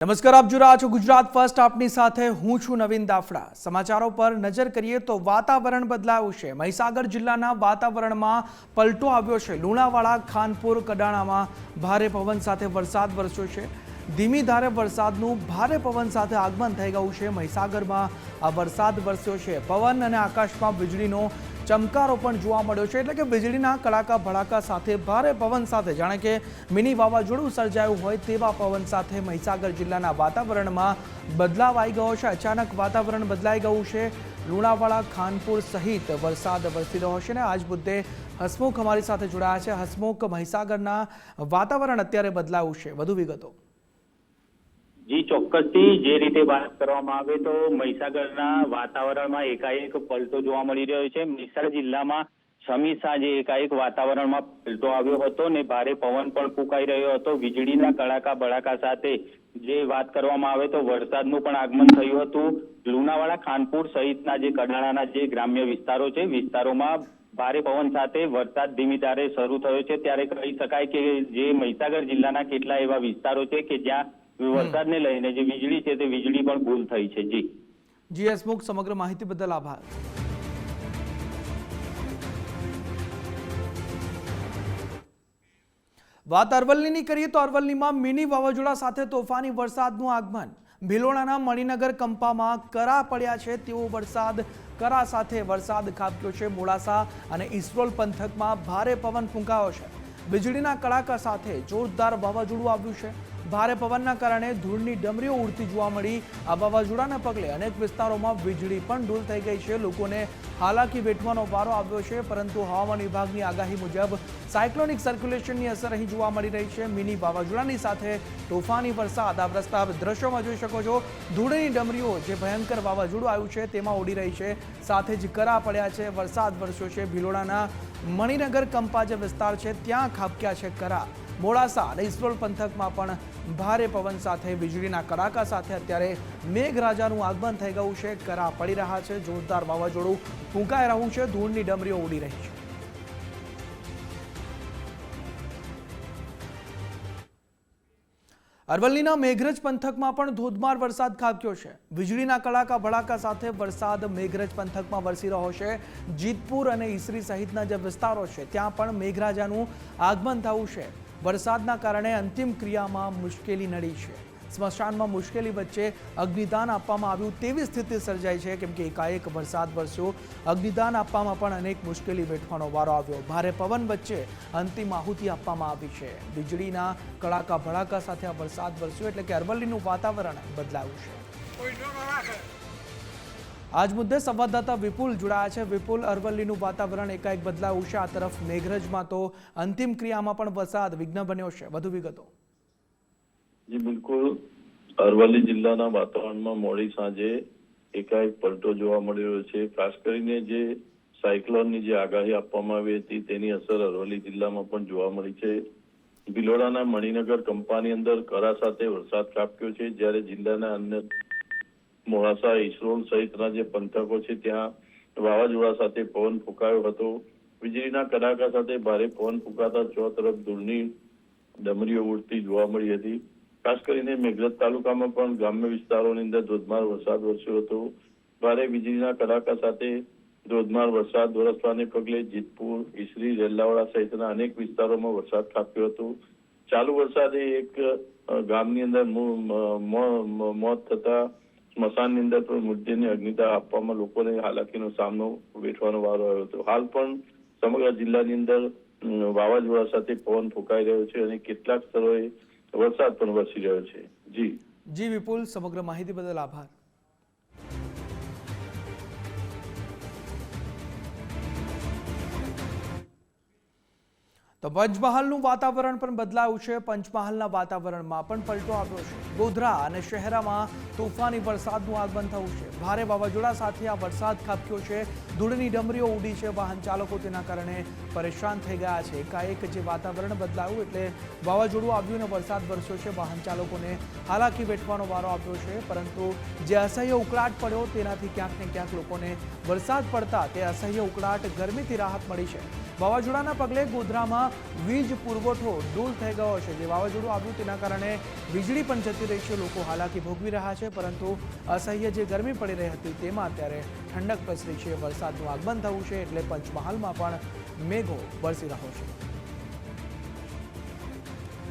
નમસ્કાર, આપ જોઈ રહ્યા છો ગુજરાત ફર્સ્ટ. આપની સાથે હું છું નવીન દાફડા. સમાચારો પર નજર કરીએ તો વાતાવરણ બદલાયું છે. મહીસાગર જિલ્લાના વાતાવરણમાં પલટો આવ્યો છે. લુણાવાડા, ખાનપુર, કડાણામાં ભારે પવન સાથે વરસાદ વરસ્યો છે. ધીમી ધારે વરસાદનું ભારે પવન સાથે આગમન થઈ ગયું છે. મહીસાગરમાં આ વરસાદ વરસ્યો છે. પવન અને આકાશમાં વીજળીનો ચમકારો પણ જોવા મળ્યો છે. એટલે કે વીજળીના કડાકા ભડાકા સાથે ભારે પવન સાથે જાણે કે મિની વાવાઝોડું સર્જાયું હોય તેવા પવન સાથે મહીસાગર જિલ્લાના વાતાવરણમાં બદલાવ આવી ગયો છે. અચાનક વાતાવરણ બદલાઈ ગયું છે. લુણાવાડા, ખાનપુર સહિત વરસાદ વરસી રહ્યો છે. ને આજ મુદ્દે હસમુખ અમારી સાથે જોડાયા છે. હસમુખ, મહીસાગરના વાતાવરણ અત્યારે બદલાયું છે, વધુ વિગતો. જી ચોક્કસથી જે રીતે વાત કરવામાં આવે તો મહીસાગરના વાતાવરણમાં એકાએક પલટો જોવા મળી રહ્યો છે. મહીસાગર જિલ્લામાં સમી સાંજે એકાએક વાતાવરણમાં પલટો આવ્યો હતો ને ભારે પવન પણ ફૂંકાઈ રહ્યો હતો. વીજળીના કડાકા ભડાકા સાથે જે વાત કરવામાં આવે તો વરસાદનું પણ આગમન થયું હતું. લુણાવાડા, ખાનપુર સહિતના જે કડાણાના જે ગ્રામ્ય વિસ્તારો છે, વિસ્તારોમાં ભારે પવન સાથે વરસાદ ધીમી ધારે શરૂ થયો છે. ત્યારે કહી શકાય કે જે મહીસાગર જિલ્લાના કેટલા એવા વિસ્તારો છે કે જ્યાં વરસાદને લઈને જે વીજળી છે તે વીજળી પણ ગુલ થઈ છે. જી હસમુખ, સમગ્ર માહિતી બદલ આભાર. વાત અરવલ્લીની કરીએ તો અરવલ્લીમાં મિની વાવાઝોડા સાથે તોફાની વરસાદનું આગમન. ભિલોડાના મણિનગર કંપામાં કરા પડ્યા છે તેવો વરસાદ, કરા સાથે વરસાદ ખાબક્યો છે. મોડાસા અને ઇસરોલ પંથકમાં ભારે પવન ફૂંકાયો છે. વીજળીના કડાકા સાથે જોરદાર વાવાઝોડું આવ્યું છે. ભારે પવનના કારણે ધૂળની ડમરીઓ ઉડતી જોવા મળી. આ વાવાઝોડાના પગલે અનેક વિસ્તારોમાં વીજળી પણ ડૂલ થઈ ગઈ છે. લોકોને હાલાકી વેઠવાનો વારો આવ્યો છે. પરંતુ હવામાન વિભાગની આગાહી મુજબ સાયક્લોનિક સર્ક્યુલેશનની અસર અહીં જોવા મળી રહી છે. મિની વાવાઝોડાની સાથે તોફાની વરસાદ. આ રસ્તા દ્રશ્યોમાં જોઈ શકો છો. ધૂળની ડમરીઓ જે ભયંકર વાવાઝોડું આવ્યું છે તેમાં ઉડી રહી છે. સાથે જ કરા પડ્યા છે. વરસાદ વરસ્યો છે. ભિલોડાના મણિનગર કંપા જે વિસ્તાર છે ત્યાં ખાબક્યા છે કરા. મોડાસા અને ઇસરોલ પંથકમાં પણ ભારે પવન સાથે વીજળીના કડાકા સાથે અત્યારે મેઘરાજાનું આગમન થઈ ગયું છે. કરા પડી રહ્યા છે. જોરદાર વાવાઝોડું ફૂંકાઈ રહ્યું છે. ધૂળની ડમરીઓ ઉડી રહી છે. અરવલ્લીના મેઘરજ પંથકમાં પણ ધોધમાર વરસાદ ખાબક્યો છે. વીજળીના કડાકા ભડાકા સાથે વરસાદ મેઘરજ પંથકમાં વરસી રહ્યો છે. જીતપુર અને ઈસરી સહિતના જે વિસ્તારો છે ત્યાં પણ મેઘરાજાનું આગમન થયું છે. વરસાદના કારણે અંતિમ ક્રિયામાં મુશ્કેલી નડી છે. સ્મશાનમાં મુશ્કેલી વચ્ચે અગ્નિદાન આપવામાં આવ્યું તેવી સ્થિતિ સર્જાઈ છે. કેમ કે એકાએક વરસાદ વરસ્યો. અગ્નિદાન આપવામાં પણ અનેક મુશ્કેલી વેઠવાનો વારો આવ્યો. ભારે પવન વચ્ચે અંતિમ આહુતિ આપવામાં આવી છે. વીજળીના કડાકા ભડાકા સાથે આ વરસાદ વરસ્યો એટલે કે અરવલ્લીનું વાતાવરણ બદલાયું છે. આજ મુદ્દે સંવાદદાતા વિપુલ જોડાયા છે. વિપુલ, અરવલ્લીનું વાતાવરણ એકાએક બદલાયું છે. આ તરફ મેઘરજમાં તો અંતિમ ક્રિયામાં પણ વરસાદ વિઘ્ન બન્યો છે. વધુ વિગતો. જી બિલકુલ, અરવલ્લી જિલ્લાના વાતાવરણમાં મોડી સાંજે એકાએક પલટો જોવા મળી રહ્યો છે. ખાસ કરીને જે સાયક્લોનની જે આગાહી આપવામાં આવી હતી તેની અસર અરવલ્લી જિલ્લામાં પણ જોવા મળી છે. ભિલોડાના મણિનગર કંપાની અંદર કરા સાથે વરસાદ ખાબક્યો છે. જ્યારે જિલ્લાના અન્ય મોડાસા, ઇસરોલ સહિતના જે પંથકો છે ત્યાં વાવાઝોડા સાથે પવન ફૂંકાયો હતો. વીજળીના કડાકા સાથે ભારે પવન ફૂંકાતા ચો તરફ ધૂળની ડમરીઓ ઉડતી જોવા મળી હતી. ખાસ કરીને મેઘરજ તાલુકામાં પણ ગ્રામ્ય વિસ્તારોની અંદર ધોધમાર વરસાદ વરસ્યો હતો. ભારે વીજળીના કડાકા સાથે ધોધમાર વરસાદ વરસવાને પગલે જીતપુર, ઈસરી, રેલાવાડા સહિતના અનેક વિસ્તારોમાં વરસાદ ખાબક્યો હતો. ચાલુ વરસાદે એક ગામની અંદર મોત થતા સ્મશાનની અંદર પણ મૃતદેહને અગ્નિદાહ આપવામાં લોકોને હાલાકીનો સામનો વેઠવાનો વારો આવ્યો હતો. હાલ પણ સમગ્ર જિલ્લાની અંદર વાવાઝોડા સાથે પવન ફૂંકાઈ રહ્યો છે અને કેટલાક સ્થળોએ વરસાદ પણ વરસી રહ્યો છે. જી વિપુલ, સમગ્ર માહિતી બદલ આભાર. તો પંચમહાલનું વાતાવરણ પણ બદલાયું છે. પંચમહાલના વાતાવરણમાં પણ પલટો આવ્યો છે. ગોધરા અને શહેરામાં તોફાની વરસાદનું આગમન થયું છે. ભારે વાવાઝોડા સાથે આ વરસાદ ખાબક્યો છે. ધૂળની ડમરીઓ ઉડી છે. વાહન ચાલકો તેના કારણે પરેશાન થઈ ગયા છે. એકાએક જે વાતાવરણ બદલાયું એટલે વાવાઝોડું આવ્યું અને વરસાદ વરસ્યો છે. વાહન ચાલકોને હાલાકી વેઠવાનો વારો આવ્યો છે. પરંતુ જે અસહ્ય ઉકળાટ પડ્યો તેનાથી ક્યાંક ને ક્યાંક લોકોને વરસાદ પડતા તે અસહ્ય ઉકળાટ, ગરમીથી રાહત મળી છે. વાવાઝોડાના પગલે ગોધરામાં વીજ પુરવઠો ડૂલ થઈ ગયો છે। જે વાવાઝોડું આવ્યું તેના કારણે વીજળી પણ જતી રહી છે। લોકો હાલાકી ભોગવી રહ્યા છે, પરંતુ અસહ્ય જે ગરમી પડી રહી હતી તેમાં અત્યારે ઠંડક પ્રસરી છે। વરસાદનું આગમન થયું છે એટલે પંચમહાલમાં પણ મેઘો વરસી રહ્યો છે।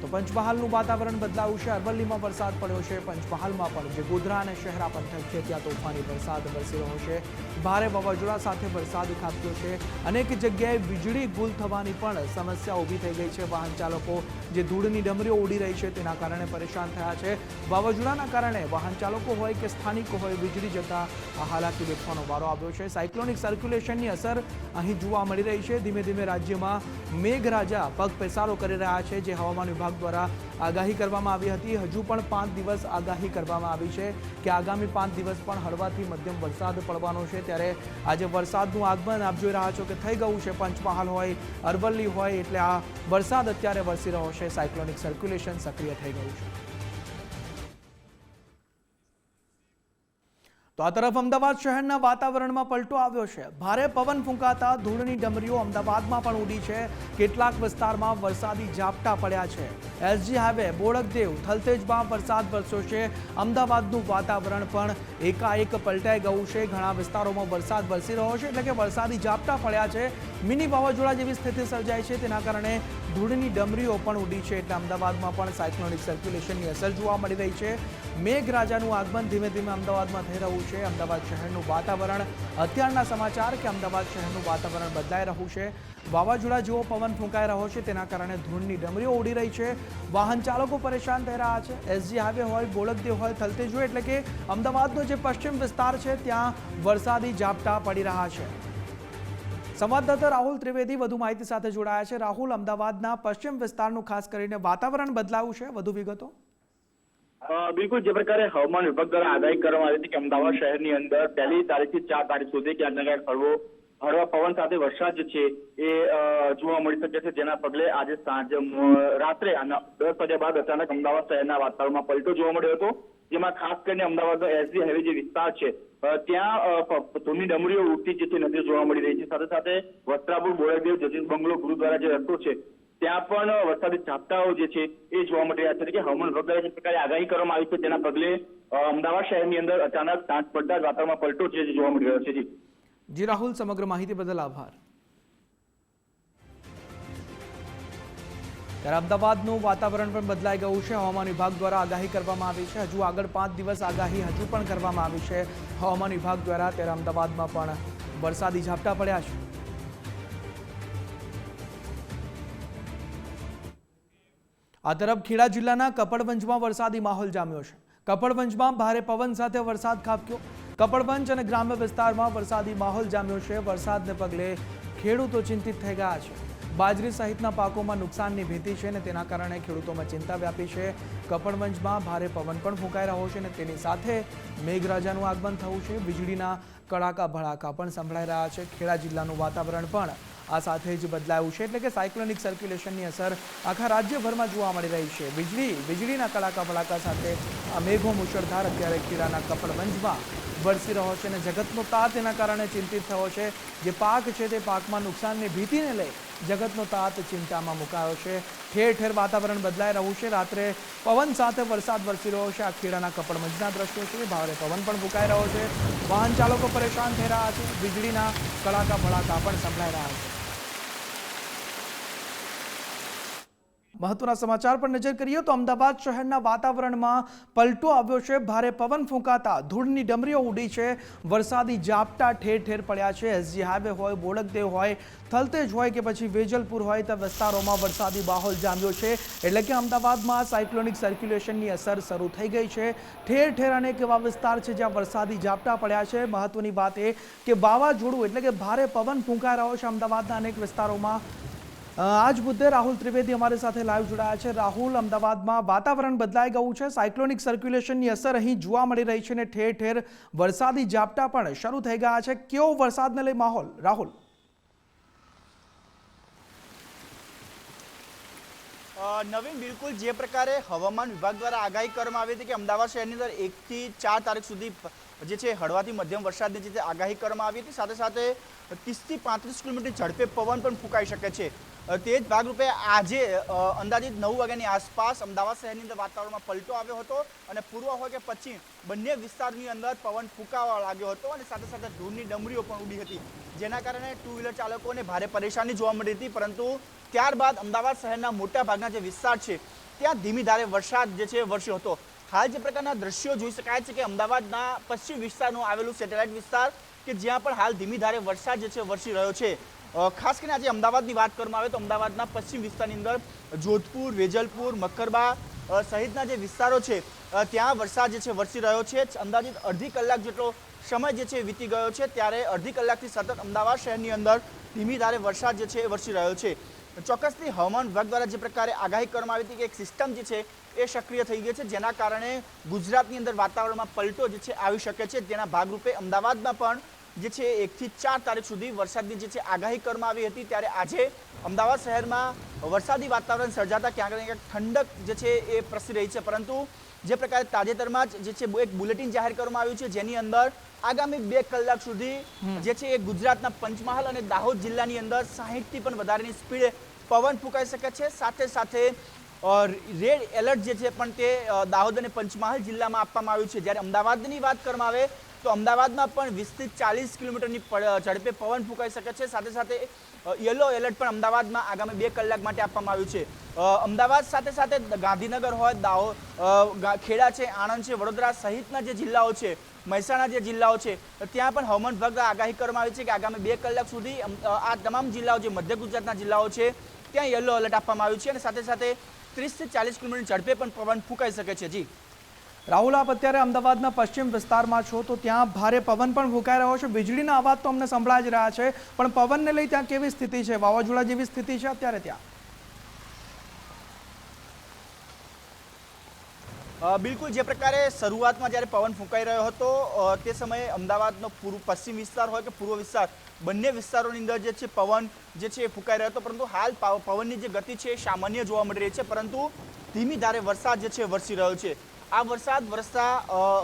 તો પંચમહાલનું વાતાવરણ બદલાયું છે। અરવલ્લીમાં વરસાદ પડ્યો છે। પંચમહાલમાં પણ જે ગોધરા અને શહેરા પંથક છે ત્યાં તોફાની વરસાદ વરસી રહ્યો છે। ભારે વાવાઝોડા સાથે વરસાદ ખાબક્યો છે। અનેક જગ્યાએ વીજળી ગુલ થવાની પણ સમસ્યા ઊભી થઈ ગઈ છે। વાહન ચાલકો જે ધૂળની ડમરીઓ ઉડી રહી છે તેના કારણે પરેશાન થયા છે। વાવાઝોડાના કારણે વાહન ચાલકો હોય કે સ્થાનિકો હોય વીજળી જતા હાલાકી વેઠવાનો વારો આવ્યો છે। સાયક્લોનિક સર્ક્યુલેશનની અસર અહીં જોવા મળી રહી છે। ધીમે ધીમે રાજ્યમાં મેઘરાજા પગ પેસારો કરી રહ્યા છે। જે હવામાન વિભાગ દ્વારા આગાહી કરવામાં આવી હતી। હજુ પણ 5 દિવસ આગાહી કરવામાં આવી છે કે આગામી 5 દિવસ પણ હળવાથી મધ્યમ વરસાદ પડવાનો છે। ત્યારે આજે વરસાદનું આગમન આપ જોઈ રહ્યા છો કે થઈ ગયું છે। પંચમહાલ હોય, અરવલ્લી હોય એટલે આ વરસાદ અત્યારે વરસી રહ્યો છે। સાયક્લોનિક સર્ક્યુલેશન સક્રિય થઈ ગયું છે। તો આ તરફ અમદાવાદ શહેરના વાતાવરણમાં પલટો આવ્યો છે। ભારે પવન ફૂંકાતા ધૂળની ડમરીઓ અમદાવાદમાં પણ ઉડી છે। કેટલાક વિસ્તારમાં વરસાદી ઝાપટા પડ્યા છે। એસજી હાઈવે, બોડકદેવ, થલતેજમાં વરસાદ વરસ્યો છે। અમદાવાદનું વાતાવરણ પણ એકાએક પલટાઈ ગયું છે। ઘણા વિસ્તારોમાં વરસાદ વરસી રહ્યો છે એટલે કે વરસાદી ઝાપટા પડ્યા છે। મિની વાવાઝોડા જેવી સ્થિતિ સર્જાઈ છે, તેના કારણે ધૂળની ડમરીઓ પણ ઉડી છે એટલે અમદાવાદમાં પણ સાયક્લોનિક સર્ક્યુલેશનની અસર જોવા મળી રહી છે। મેઘરાજાનું આગમન ધીમે ધીમે અમદાવાદમાં થઈ રહ્યું છે। અમદાવાદ શહેરનું વાતાવરણ, અત્યારના સમાચાર કે અમદાવાદ શહેરનું વાતાવરણ બદલાઈ રહ્યું છે। વાવાઝોડા જેવો પવન ફૂંકાઈ રહ્યો છે, તેના કારણે ધૂળની ડમરીઓ ઉડી રહી છે। વાહન ચાલકો પરેશાન થઈ રહ્યા છે। એસજી હાઈવે હોય, બોડકદેવ હોય, થલતેજ હોય એટલે કે અમદાવાદનો જે પશ્ચિમ વિસ્તાર છે ત્યાં વરસાદી ઝાપટા પડી રહ્યા છે। સંવાદદાતા રાહુલ ત્રિવેદી વધુ માહિતી સાથે જોડાયા છે। રાહુલ, અમદાવાદના પશ્ચિમ વિસ્તારનું ખાસ કરીને વાતાવરણ બદલાયું છે, વધુ વિગતો? બિલકુલ, જે પ્રકારે હવામાન વિભાગ દ્વારા આગાહી કરવામાં આવી હતી કે અમદાવાદ શહેરની અંદર 1 તારીખથી 4 તારીખ સુધી ક્યાંક ને ક્યાંક હળવા પવન સાથે વરસાદ જે છે એ જોવા મળી શકે છે। જેના પગલે આજે રાત્રે 10 વાગ્યા બાદ અચાનક અમદાવાદ શહેરના વાતાવરણમાં પલટો જોવા મળ્યો હતો। જેમાં ખાસ કરીને અમદાવાદનો એસજી હાઈવે જે વિસ્તાર છે ત્યાં ધૂળની ડમરીઓ ઉડતી જે છે નજરે જોવા મળી રહી છે। સાથે સાથે વસ્ત્રાપુર, બોડકદેવ, જજીસ બંગલો, ગુરુદ્વારા જે રસ્તો છે ત્યાં પણ વરસાદી ઝાપટાઓ જે છે એ જોવા મળી રહ્યા છે। કે હવામાન વિભાગ દ્વારા જે પ્રકારે આગાહી કરવામાં આવી છે તેના પગલે અમદાવાદ શહેરની અંદર અચાનક સાંજ પડતા જ વાતાવરણમાં પલટો છે જોવા મળી રહ્યો છે। જી રાહુલ, સમગ્ર માહિતી બદલ આભાર। ત્યારે અમદાવાદનું વાતાવરણ પણ બદલાઈ ગયું છે। હવામાન વિભાગ દ્વારા આગાહી કરવામાં આવી છે। હજુ આગળ 5 દિવસ આગાહી હજુ પણ કરવામાં આવી છે હવામાન વિભાગ દ્વારા। ત્યારે અમદાવાદમાં પણ વરસાદી ઝાપટા પડ્યા છે। આ તરફ ખેડા જિલ્લાના કપડવંજમાં વરસાદી માહોલ જામ્યો છે। કપડવંજમાં ભારે પવન સાથે વરસાદ ખાબક્યો। કપડવંજ અને ગ્રામ્ય વિસ્તારમાં વરસાદી માહોલ જામ્યો છે। વરસાદને પગલે ખેડૂતો ચિંતિત થઈ ગયા છે। બાજરી સહિતના પાકોમાં નુકસાનની ભીતિ છે અને તેના કારણે ખેડૂતોમાં ચિંતા વ્યાપી છે। કપડવંજમાં ભારે પવન પણ ફૂંકાઈ રહ્યો છે અને તેની સાથે મેઘરાજાનું આગમન થયું છે। વીજળીના કડાકા ભડાકા પણ સંભળાઈ રહ્યા છે। ખેડા જિલ્લાનું વાતાવરણ પણ આ સાથે જ બદલાયું છે એટલે કે સાયક્લોનિક સર્ક્યુલેશનની અસર આખા રાજ્યભરમાં જોવા મળી રહી છે। વીજળીના કડાકા ભડાકા સાથે આ મેઘો મુશળધાર અત્યારે ખેડાના કપડવંજમાં વરસી રહ્યો છે અને જગતનો તાત તેના કારણે ચિંતિત થયો છે। જે પાક છે તે પાકમાં નુકસાનની ભીતિને લઈ જગતનો તાત ચિંતામાં મુકાયો છે। ઠેર ઠેર વાતાવરણ બદલાઈ રહ્યું છે। રાત્રે પવન સાથે વરસાદ વરસી રહ્યો છે। આ ખેડાના કપડવંજના દ્રશ્યો છે। ભારે પવન પણ ફૂંકાઈ રહ્યો છે। વાહન ચાલકો પરેશાન થઈ રહ્યા છે। વીજળીના કડાકા ભડાકા પણ સંભળાઈ રહ્યા છે। મહત્વના સમાચાર પર નજર કરીએ તો અમદાવાદ શહેરના વાતાવરણમાં પલટો આવ્યો છે। ભારે પવન ફૂંકાતા ધૂળની ડમરીઓ ઉડી છે। વરસાદી ઝાપટા ઠેર ઠેર પડ્યા છે। એસજી હાઈવે હોય, બોડકદેવ હોય, થલતેજ હોય કે પછી વેજલપુર હોય તે વિસ્તારોમાં વરસાદી માહોલ જામ્યો છે। એટલે કે અમદાવાદમાં સાયક્લોનિક સર્ક્યુલેશનની અસર શરૂ થઈ ગઈ છે। ઠેર ઠેર અનેક એવા વિસ્તાર છે જ્યાં વરસાદી ઝાપટા પડ્યા છે। મહત્વની વાત એ કે વાવાઝોડું એટલે કે ભારે પવન ફૂંકાઈ રહ્યો છે અમદાવાદના અનેક વિસ્તારોમાં। આજ મુદ્દે રાહુલ ત્રિવેદી અમારી સાથે લાઈવ જોડાયા છે। રાહુલ, અમદાવાદમાં વાતાવરણ બદલાઈ ગયું છે। સાયક્લોનિક સર્ક્યુલેશનની અસર અહીં જોવા મળી રહી છે અને ઠેર ઠેર વરસાદી ઝાપટા પણ શરૂ થઈ ગયા છે। કેવો વરસાદને લઈ માહોલ, રાહુલ? નવીન, બિલકુલ જે પ્રકારે હવામાન વિભાગ દ્વારા આગાહી કરવામાં આવી હતી કે અમદાવાદ શહેરની અંદર 1 થી 4 તારીખ સુધી જે છે હળવાથી મધ્યમ વરસાદની જે આગાહી કરવામાં આવી હતી, સાથે સાથે 30 થી 35 કિલોમીટર ઝડપે પવન પણ ફૂંકાઈ શકે છે. તે જ ભાગરૂપે આજે અંદાજિત 9 વાગ્યાની આસપાસ અમદાવાદ શહેરની અંદર વાતાવરણમાં પલટો આવ્યો હતો અને પૂર્વ હોય કે પશ્ચિમ બંને વિસ્તારની અંદર પવન ફૂંકાવા લાગ્યો હતો અને સાથે સાથે ધૂળની ડમરીઓ પણ ઉડી હતી, જેના કારણે ટુ વ્હીલર ચાલકોને ભારે પરેશાની જોવા મળી હતી. પરંતુ ત્યારબાદ અમદાવાદ શહેરના મોટા ભાગના જે વિસ્તાર છે ત્યાં ધીમી ધારે વરસાદ જે છે વરસ્યો હતો. હાલ જે પ્રકારના દ્રશ્યો જોઈ શકાય છે કે અમદાવાદના પશ્ચિમ વિસ્તારનું આવેલું સેટેલાઇટ વિસ્તાર કે જ્યાં પણ હાલ ધીમી ધારે વરસાદ જે છે વરસી રહ્યો છે. ખાસ કરીને આજે અમદાવાદની વાત કરવામાં આવે તો અમદાવાદના પશ્ચિમ વિસ્તારની અંદર જોધપુર, વેજલપુર, મક્કરબા સહિતના જે વિસ્તારો છે ત્યાં વરસાદ જે છે વરસી રહ્યો છે. અંદાજિત અડધી કલાક જેટલો સમય જે છે વીતી ગયો છે, ત્યારે અડધી કલાકથી સતત અમદાવાદ શહેરની અંદર ધીમી ધારે વરસાદ જે છે વરસી રહ્યો છે. ચોક્કસથી હવામાન વિભાગ દ્વારા જે પ્રકારે આગાહી કરવામાં આવી હતી કે એક સિસ્ટમ જે છે એ સક્રિય થઈ ગઈ છે, જેના કારણે ગુજરાતની અંદર વાતાવરણમાં પલટો જે છે આવી શકે છે. જેના ભાગરૂપે અમદાવાદમાં પણ જે છે 1 થી 4 તારીખ સુધી વરસાદની જે છે આગાહી કરવામાં આવી હતી. ત્યારે આજે અમદાવાદ શહેરમાં વરસાદી વાતાવરણ સર્જાતા ક્યાંક ને ક્યાંક ઠંડક જે છે એ પ્રસરી રહી છે. પરંતુ જે પ્રકારે તાજેતરમાં જ જે છે એક બુલેટિન જાહેર કરવામાં આવ્યું છે, જેની અંદર આગામી 2 કલાક સુધી જે છે એ ગુજરાતના પંચમહાલ અને દાહોદ જિલ્લાની અંદર 60 થી પણ વધારેની સ્પીડે પવન ફૂંકાઈ શકે છે. સાથે સાથે રેડ એલર્ટ જે છે પણ તે દાહોદ અને પંચમહાલ જિલ્લામાં આપવામાં આવ્યું છે. જ્યારે અમદાવાદની વાત કરવામાં આવે તો અમદાવાદમાં પણ 20 થી 40 કિલોમીટરની ઝડપે પવન ફૂંકાઈ શકે છે. સાથે સાથે યલો એલર્ટ પણ અમદાવાદમાં આગામી 2 કલાક માટે આપવામાં આવ્યું છે. અમદાવાદ સાથે સાથે ગાંધીનગર હોય, દાહોદ, ખેડા છે, આણંદ છે, વડોદરા સહિતના જે જિલ્લાઓ છે, મહેસાણા જે જિલ્લાઓ છે, ત્યાં પણ હવામાન વિભાગ દ્વારા આગાહી કરવામાં આવી છે કે આગામી 2 કલાક સુધી આ તમામ જિલ્લાઓ જે મધ્ય ગુજરાતના જિલ્લાઓ છે ત્યાં યલો એલર્ટ આપવામાં આવ્યું છે અને સાથે સાથે 30 થી 40 કિલોમીટર ઝડપે પણ પવન ફૂંકાઈ શકે છે. જી રાહુલ, આપ અત્યારે અમદાવાદના પશ્ચિમ વિસ્તારમાં છો તો ત્યાં ભારે પવન પણ ફૂંકાઈ રહ્યો છે. વીજળીના અવાજ તો અમને સંભળાઈ જ રહ્યા છે, પણ પવનને લઈ ત્યાં કેવી સ્થિતિ છે? વાવાઝોડા જેવી સ્થિતિ છે અત્યારે ત્યાં? બિલકુલ જે પ્રકારે શરૂઆતમાં જ્યારે પવન ફૂંકાઈ રહ્યો હતો તે સમયે અમદાવાદનો પશ્ચિમ વિસ્તાર હોય કે પૂર્વ વિસ્તાર બંને વિસ્તારોની અંદર જે છે પવન જે છે એ ફૂંકાઈ રહ્યો હતો. પરંતુ હાલ પવનની જે ગતિ છે એ સામાન્ય જોવા મળી રહી છે, પરંતુ ધીમી ધારે વરસાદ જે છે વરસી રહ્યો છે. આ વરસાદ વરસતા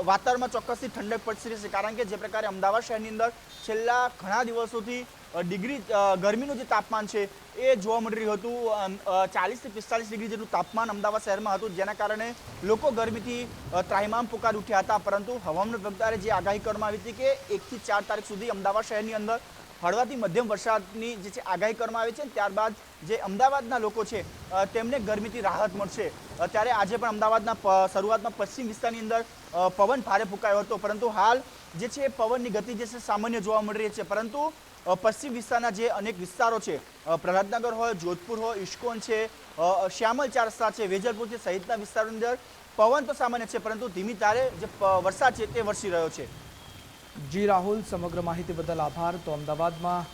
વાતાવરણમાં ચોક્કસથી ઠંડક પડતી રહેશે, કારણ કે જે પ્રકારે અમદાવાદ શહેરની અંદર છેલ્લા ઘણા દિવસોથી ડિગ્રી ગરમીનું જે તાપમાન છે એ જોવા મળી રહ્યું હતું. 40 થી 45 ડિગ્રી જેટલું તાપમાન અમદાવાદ શહેરમાં હતું, જેના કારણે લોકો ગરમીથી ત્રાહિમામ પુકાર ઉઠ્યા હતા. પરંતુ હવામાન વિભાગ દ્વારા જે આગાહી કરવામાં આવી હતી કે 1 થી 4 તારીખ સુધી અમદાવાદ શહેરની અંદર હળવાથી મધ્યમ વરસાદની જે છે આગાહી કરવામાં આવી છે, ત્યારબાદ જે અમદાવાદના લોકો છે તેમને ગરમીથી રાહત મળશે. ત્યારે આજે પણ અમદાવાદના શરૂઆતમાં પશ્ચિમ વિસ્તારની અંદર પવન ભારે ફૂંકાયો હતો, પરંતુ હાલ જે છે પવનની ગતિ જે છે સામાન્ય જોવા મળી રહી છે. પરંતુ પશ્ચિમ વિસ્તારના જે અનેક વિસ્તારો છે, પ્રહલાદનગર હોય, જોધપુર હોય, ઇસ્કોન છે, શ્યામલ ચાર રસ્તા છે, વેજલપુર છે સહિતના વિસ્તારોની અંદર પવન તો સામાન્ય છે, પરંતુ ધીમી ધારે જે વરસાદ છે તે વરસી રહ્યો છે. જી રાહુલ, સમગ્ર માહિતી બદલ આભાર. તો અમદાવાદમાં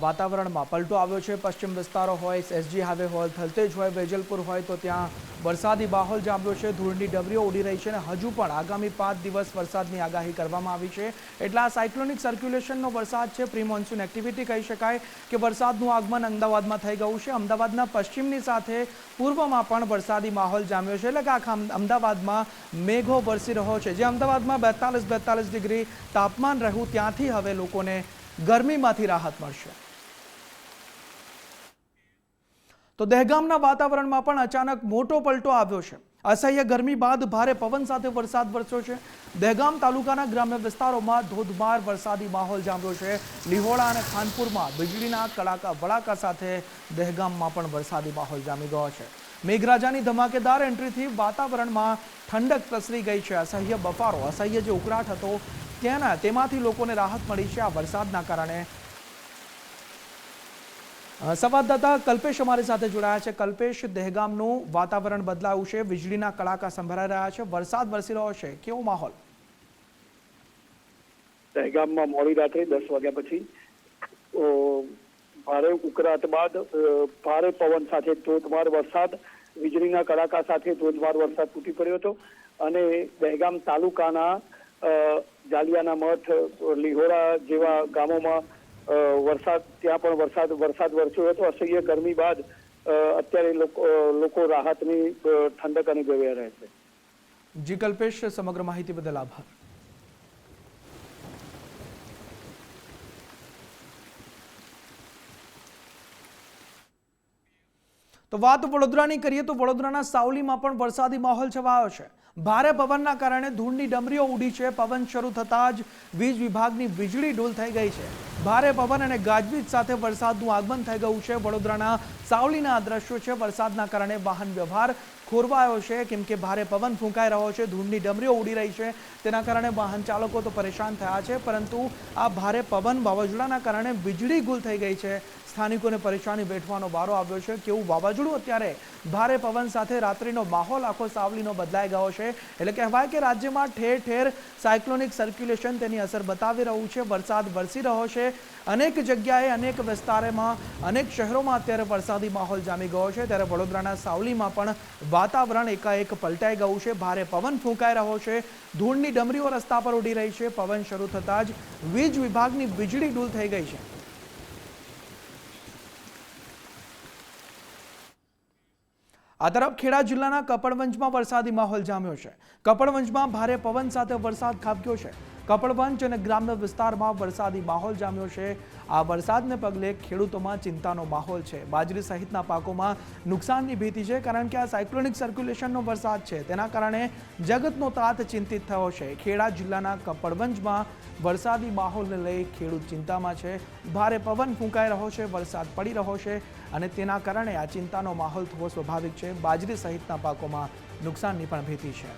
વાતાવરણમાં પલટો આવ્યો છે. પશ્ચિમ વિસ્તારો હોય, એસજી હાઈવે હોય, થલતેજ હોય, વેજલપુર હોય તો ત્યાં વરસાદી માહોલ જામ્યો છે. ધૂળની ડબરીઓ ઉડી રહી છે અને હજુ પણ આગામી 5 દિવસ વરસાદની આગાહી કરવામાં આવી છે. એટલે આ સાયક્લોનિક સર્ક્યુલેશનનો વરસાદ છે, પ્રી મોન્સૂન એક્ટિવિટી કહી શકાય કે વરસાદનું આગમન અમદાવાદમાં થઈ ગયું છે. અમદાવાદના પશ્ચિમની સાથે પૂર્વમાં પણ વરસાદી માહોલ જામ્યો છે. એટલે કે આખા અમદાવાદમાં મેઘો વરસી રહ્યો છે. જે અમદાવાદમાં 42 ડિગ્રી તાપમાન રહ્યું, ત્યાંથી હવે લોકોને ગરમીમાંથી રાહત મળશે. તો દહેગામના વાતાવરણમાં પણ અચાનક મોટો પલટો આવ્યો છે. અસહ્ય ગરમી બાદ ભારે પવન સાથે વરસાદ વરસ્યો છે. દહેગામ તાલુકાના ગ્રામ્ય વિસ્તારોમાં ધોધમાર વરસાદી માહોલ જામ્યો છે. લીહોડા અને ખાનપુરમાં વીજળીના કડાકા ભડાકા સાથે દહેગામમાં પણ વરસાદી માહોલ જામી ગયો છે. મેઘરાજાની ધમાકેદાર એન્ટ્રીથી વાતાવરણમાં ઠંડક પ્રસરી ગઈ છે. અસહ્ય બફારો, અસહ્ય જે ઉકળાટ હતો તેમાંથી લોકોને રાહત મળી છે આ વરસાદના કારણે. સંવાદદાતા કલ્પેશ અમારી સાથે જોડાયા છે. કલ્પેશ, દહેગામનું વાતાવરણ બદલાયું છે, વીજળીના કડાકા સંભળાઈ રહ્યા છે, વરસાદ વરસી રહ્યો છે, કેવો માહોલ? દહેગામમાં મોડી રાત્રે 10 વાગ્યા પછી ભારે ઉકળાટ બાદ ભારે પવન સાથે ધોધમાર વરસાદ, વીજળીના કડાકા સાથે ધોધમાર વરસાદ તૂટી પડ્યો હતો અને દહેગામ તાલુકાના જાલિયાના મઠ, લીહોડા જેવા ગામોમાં ત્યાં પણ વરસાદ વરસ્યો હતો. અસહ્ય ગરમી બાદ અત્યારે લોકો રાહતની ઠંડક અનુભવી રહ્યા છે. જી કલ્પેશ, સમગ્ર માહિતી બદલ આભાર. તો વાત વડોદરાની કરીએ તો વડોદરાના સાવલીમાં પણ વરસાદી માહોલ છવાયો છે. ભારે પવનના કારણે ધૂળની ડમરીઓ ઉડી છે. પવન શરૂ થતાં જ વીજ વિભાગની વીજળી ડૂલ થઈ ગઈ છે. ભારે પવન અને ગાજવીજ સાથે વરસાદનું આગમન થઈ ગયું છે. વડોદરાના સાવલીના આ દ્રશ્યો છે. વરસાદના કારણે વાહન વ્યવહાર ખોરવાયો છે, કેમ કે ભારે પવન ફૂંકાઈ રહ્યો છે, ધૂળની ડમરીઓ ઉડી રહી છે. તેના કારણે વાહન ચાલકો તો પરેશાન થયા છે, પરંતુ આ ભારે પવન વાવાઝોડાના કારણે વીજળી ગુલ થઈ ગઈ છે. સ્થાનિકોને પરેશાની વેઠવાનો વારો આવ્યો છે. કેવું વાવાઝોડું અત્યારે ભારે પવન સાથે રાત્રિનો માહોલ આખો સાવલીનો બદલાઈ ગયો છે. એટલે કહેવાય કે રાજ્યમાં ઠેર ઠેર સાયક્લોનિક સર્ક્યુલેશન તેની અસર બતાવી રહ્યું છે. વરસાદ વરસી રહ્યો છે. અનેક જગ્યાએ, અનેક વિસ્તારોમાં, અનેક શહેરોમાં અત્યારે વરસાદી માહોલ જામી ગયો છે. ત્યારે વડોદરાના સાવલીમાં પણ વાતાવરણ એકાએક પલટાઈ ગયું છે. ભારે પવન ફૂંકાઈ રહ્યો છે. ધૂળની ડમરીઓ રસ્તા પર ઉડી રહી છે. પવન શરૂ થતાં જ વીજ વિભાગની વીજળી ડૂલ થઈ ગઈ છે. આ તરફ ખેડા જિલ્લાના કપડવંજમાં વરસાદી માહોલ જામ્યો છે. કપડવંજમાં ભારે પવન સાથે વરસાદ ખાબક્યો છે. કપડવંજ અને ગ્રામ્ય વિસ્તારમાં વરસાદી માહોલ જામ્યો છે. આ વરસાદને પગલે ખેડૂતોમાં ચિંતાનો માહોલ છે. બાજરી સહિતના પાકોમાં નુકસાનની ભીતિ છે, કારણ કે આ સાયક્લોનિક સર્ક્યુલેશનનો વરસાદ છે. તેના કારણે જગતનો તાત ચિંતિત થયો છે. ખેડા જિલ્લાના કપડવંજમાં વરસાદી માહોલને લઈ ખેડૂત ચિંતામાં છે. ભારે પવન ફૂંકાઈ રહ્યો છે, વરસાદ પડી રહ્યો છે અને તેના કારણે આ ચિંતાનો માહોલ થવો સ્વાભાવિક છે. બાજરી સહિતના પાકોમાં નુકસાનની પણ ભીતિ છે.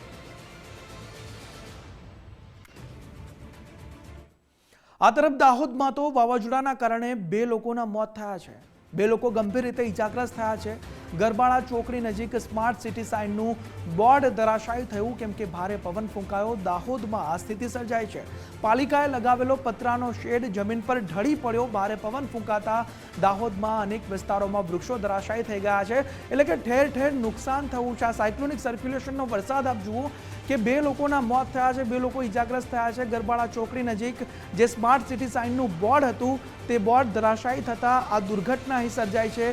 આ તરફ દાહોદમાં તો વાવાઝોડાના કારણે 2 લોકોના મોત થયા છે. 2 લોકો ગંભીર રીતે ઇજાગ્રસ્ત થયા છે. ગરબાડા ચોકડી નજીક સ્માર્ટ સિટી સાઇનનું બોર્ડ ધરાશાયી થયું, કેમ કે ભારે પવન ફૂંકાયો. દાહોદમાં આ સ્થિતિ સર્જાઈ છે. પાલિકાએ લગાવેલો પતરાનો શેડ જમીન પર ઢળી પડ્યો. ભારે પવન ફૂંકાતા દાહોદમાં અનેક વિસ્તારોમાં વૃક્ષો ધરાશાયી થઈ ગયા છે. એટલે કે ઠેર ઠેર નુકસાન થયું છે. આ સાયક્લોનિક સર્ક્યુલેશનનો વરસાદ આપ જુઓ કે 2 લોકોના મોત થયા છે, 2 લોકો ઇજાગ્રસ્ત થયા છે. ગરબાડા ચોકડી નજીક જે સ્માર્ટ સિટી સાઇનનું બોર્ડ હતું તે બોર્ડ ધરાશાયી થતાં આ દુર્ઘટના અહીં સર્જાઈ છે.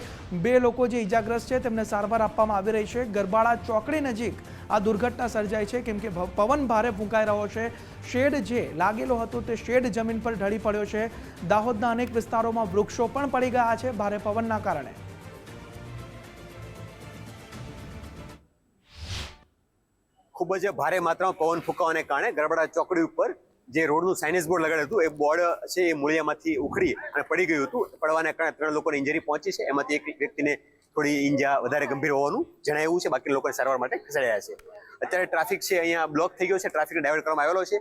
2 લોકો જે ઇજાગ્રસ્ત છે તેમને સારવાર આપવામાં આવી રહી છે. ગરબાડા ચોકડી નજીક આ દુર્ઘટના સર્જાઈ છે, કેમ કે પવન ભારે ફૂંકાઈ રહ્યો છે. શેડ જે લાગેલો હતો તે શેડ જમીન પર ઢળી પડ્યો છે. દાહોદના અનેક વિસ્તારોમાં વૃક્ષો પણ પડી ગયા છે ભારે પવનના કારણે. ખૂબ જ ભારે માત્રામાં પવન ફૂંકાવાને કારણે ગરબાડા ચોકડી ઉપર જે રોડનું સાઇનેજ બોર્ડ લગાડ્યું હતું, એ બોર્ડ છે એ મૂળિયામાંથી ઉખડી અને પડી ગયું હતું. પડવાને કારણે 3 લોકોને ઇન્જરી પહોંચી છે. એમાંથી એક વ્યક્તિને થોડી ઈજા વધારે ગંભીર હોવાનું જણાવ્યું છે. બાકી લોકોને સારવાર માટે ખસેડાયા છે. અત્યારે ટ્રાફિક છે અહીંયા બ્લોક થઈ ગયો છે. ટ્રાફિકને ડાયવર્ટ કરવામાં આવેલો છે.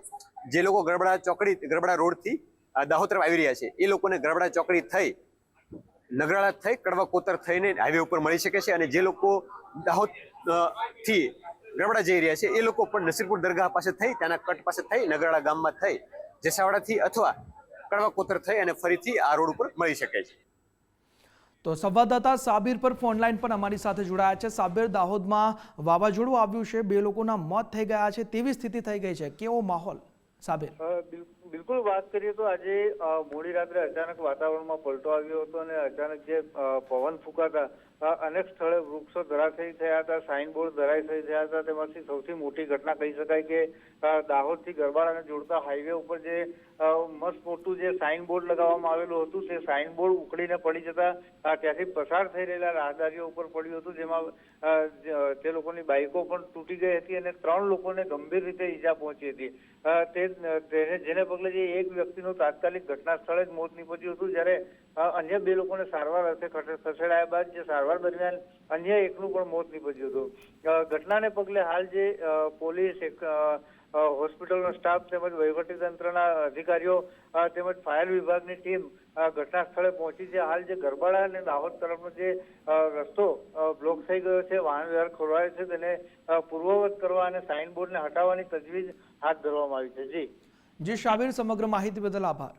જે લોકો ગરબાડા રોડથી દાહોદ તરફ આવી રહ્યા છે, એ લોકોને ગરબાડા ચોકડી થઈ નગરાળા થઈ કડવા કોતર થઈને હાઈવે ઉપર મળી શકે છે. અને જે લોકો દાહોદ થી ગરબાડા જઈ રહ્યા છે, એ લોકો પણ નસીરપુર દરગાહ પાસે થઈ, ત્યાંના કટ પાસે થઈ, નગરાળા ગામમાં થઈ, જેસાવાડાથી અથવા કડવા કોતર થઈ અને ફરીથી આ રોડ ઉપર મળી શકે છે. તો સંવાદદાતા સાબિર પર ફોન લાઈન પર અમારી સાથે જોડાયા છે. સાબિર, દાહોદમાં વાવાઝોડું આવ્યું છે, 2 લોકોના મોત થઈ ગયા છે, તેવી સ્થિતિ થઈ ગઈ છે, કેવો માહોલ? સાબિર, બિલકુલ વાત કરીએ તો આજે મોડી રાત્રે અચાનક વાતાવરણમાં પલટો આવ્યો હતો અને અચાનક જે પવન ફૂંકાતા અનેક સ્થળે વૃક્ષો ધરાશાયી થયા હતા, સાઇનબોર્ડ ધરાશાયી થયા હતા. તેમાંથી સૌથી મોટી ઘટના કહી શકાય કે દાહોદથી ગરબાડાને જોડતા હાઈવે ઉપર જે મસ્ત મોટું જે સાઇનબોર્ડ લગાવવામાં આવેલું હતું, તે સાઇનબોર્ડ ઉખડીને પડી જતા ત્યાંથી પસાર થઈ રહેલા રાહદારીઓ ઉપર પડ્યું હતું, જેમાં તે લોકોની બાઇકો પણ તૂટી ગઈ હતી અને 3 લોકોને ગંભીર રીતે ઈજા પહોંચી હતી. જેને પગલે જે એક વ્યક્તિનું તાત્કાલિક ઘટના સ્થળે જ મોત નીપજ્યું હતું, જ્યારે અન્ય 2 લોકોને સારવાર અર્થે ખસેડાયા બાદ જે સારવાર દરમિયાન અન્ય એકનું પણ મોત નીપજ્યું હતું. ઘટનાને પગલે હાલ જે પોલીસ, હોસ્પિટલનો સ્ટાફ તેમજ વહીવટીતંત્રના અધિકારીઓ તેમજ ફાયર વિભાગની ટીમ ઘટના સ્થળે પહોંચી છે. હાલ જે ગરબાડા અને દાહોદ તરફનો જે રસ્તો બ્લોક થઈ ગયો છે, વાહન વ્યવહાર ખોરવાયો છે, તેને પૂર્વવત કરવા અને સાઇનબોર્ડને હટાવવાની તજવીજ હાથ ધરવામાં આવી છે. જી શાબિર, સમગ્ર માહિતી બદલ આભાર.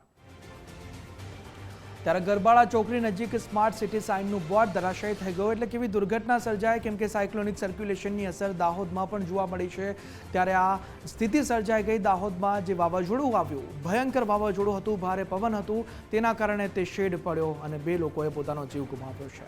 ત્યારે ગરબાડા ચોકડી નજીક સ્માર્ટ સિટી સાઇનનું બોર્ડ ધરાશાયી થઈ ગયું, એટલે કેવી દુર્ઘટના સર્જાય, કેમ કે સાયક્લોનિક સર્ક્યુલેશનની અસર દાહોદમાં પણ જોવા મળી છે. ત્યારે આ સ્થિતિ સર્જાઈ ગઈ. દાહોદમાં જે વાવાઝોડું આવ્યું, ભયંકર વાવાઝોડું હતું, ભારે પવન હતું, તેના કારણે તે શેડ પડ્યો અને 2 લોકોએ પોતાનો જીવ ગુમાવ્યો છે.